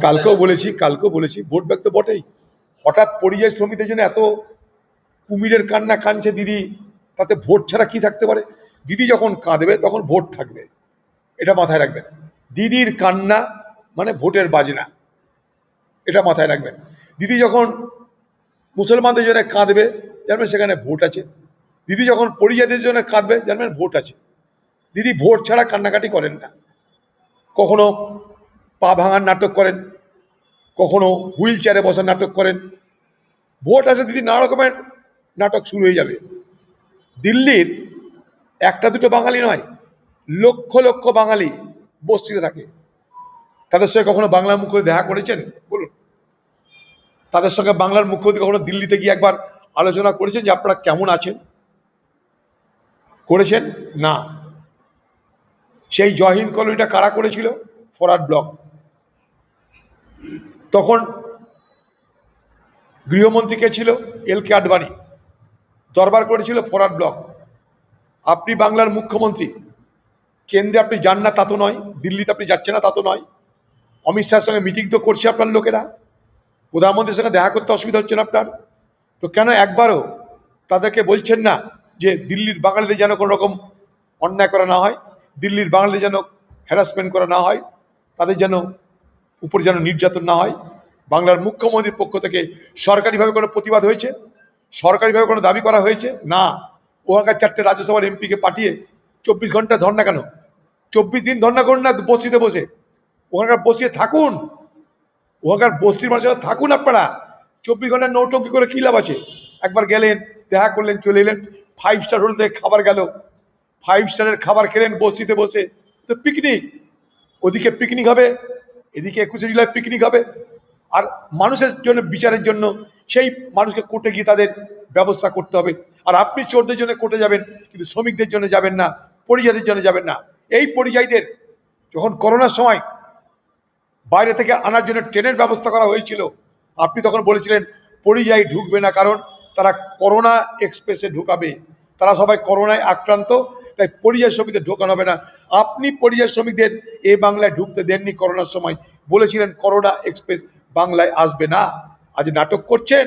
কালকেও বলেছি vote bag তো বটেই। হঠাৎ পরিযায়ী শ্রমিকদের জন্য এত কুমিরের কান্না কাঁদছে দিদি, তাতে ভোট ছাড়া কি থাকতে পারে? দিদি যখন কাঁদবে তখন ভোট থাকবে, এটা মাথায় রাখবেন। দিদির কান্না মানে ভোটের বাজনা, এটা মাথায় রাখবেন। দিদি যখন মুসলমানদের জন্য কাঁদবে জানবেন সেখানে ভোট আছে। দিদি যখন পরিযায়ীদের জন্য কাঁদবে জানবেন ভোট আছে। দিদি ভোট ছাড়া কান্নাকাটি করেন না। কখনো পা ভাঙার নাটক করেন, কখনো হুইল চেয়ারে বসার নাটক করেন। ভোট আসলে দিদি নানা রকমের নাটক শুরু হয়ে যাবে। দিল্লির একটা দুটো বাঙালি নয়, লক্ষ লক্ষ বাঙালি বস্তিতে থাকে। তাদের সঙ্গে কখনো বাংলার মুখ্যমন্ত্রী দেখা করেছেন বলুন? তাদের সঙ্গে বাংলার মুখ্যমন্ত্রী কখনো দিল্লিতে গিয়ে একবার আলোচনা করেছেন যে আপনারা কেমন আছেন? করেছেন না। সেই জয়হিন্দ কলোনিটা কারা করেছিল? Forward block. তখন গৃহমন্ত্রী কে ছিল? LK আডবাণী। দরবার করেছিল ফরওয়ার্ড ব্লক। আপনি বাংলার মুখ্যমন্ত্রী, কেন্দ্রে আপনি যান না তা তো নয়, দিল্লিতে আপনি যাচ্ছেন না তা তো নয়, অমিত শাহের সঙ্গে মিটিং তো করছে আপনার লোকেরা, প্রধানমন্ত্রীর সঙ্গে দেখা করতে অসুবিধা হচ্ছে না আপনার? তো কেন একবারও তাদেরকে বলছেন না যে দিল্লির বাঙালিদের যেন কোনো রকম অন্যায় করা না হয়, দিল্লির বাঙালিদের যেন হ্যারাসমেন্ট করা না হয়, তাদের যেন উপর যেন নির্যাতন না হয়? বাংলার মুখ্যমন্ত্রীর পক্ষ থেকে সরকারিভাবে কোনো প্রতিবাদ হয়েছে? সরকারিভাবে কোনো দাবি করা হয়েছে? না। ওখানকার 4টে রাজ্যসভার এমপিকে পাঠিয়ে 24 ঘন্টা ধর্ণা কেন? 24 দিন ধর্ণা করুন না বস্তিতে বসে, ওখানকার বসিয়ে থাকুন, ওখানকার বস্তির মানুষের থাকুন আপনারা। 24 ঘন্টা নৌটঙ্কি করে কী লাভ আছে? একবার গেলেন, দেখা করলেন, চলে এলেন। 5 স্টার হোটেল থেকে খাবার গেল, 5 স্টারের খাবার খেলেন বস্তিতে বসে, তো পিকনিক। ওদিকে পিকনিক হবে, এদিকে 21শে জুলাই পিকনিক হবে। আর মানুষের জন্য বিচারের জন্য সেই মানুষকে কোর্টে গিয়ে তাদের ব্যবস্থা করতে হবে। আর আপনি চোরদের জন্য কোর্টে যাবেন, কিন্তু শ্রমিকদের জন্য যাবেন না, পরিযায়ীদের জন্য যাবেন না। এই পরিযায়ীদের যখন করোনার সময় বাইরে থেকে আনার জন্য ট্রেনের ব্যবস্থা করা হয়েছিল, আপনি তখন বলেছিলেন পরিযায়ী ঢুকবে না, কারণ তারা করোনা এক্সপ্রেসে ঢুকাবে, তারা সবাই করোনায় আক্রান্ত, তাই পরিযায়ী শ্রমিকদের ঢোকানো হবে না। আপনি পরিযায়ী শ্রমিকদের এ বাংলায় ঢুকতে দেননি করোনার সময়, বলেছিলেন করোনা এক্সপ্রেস বাংলায় আসবে না। আজ নাটক করছেন।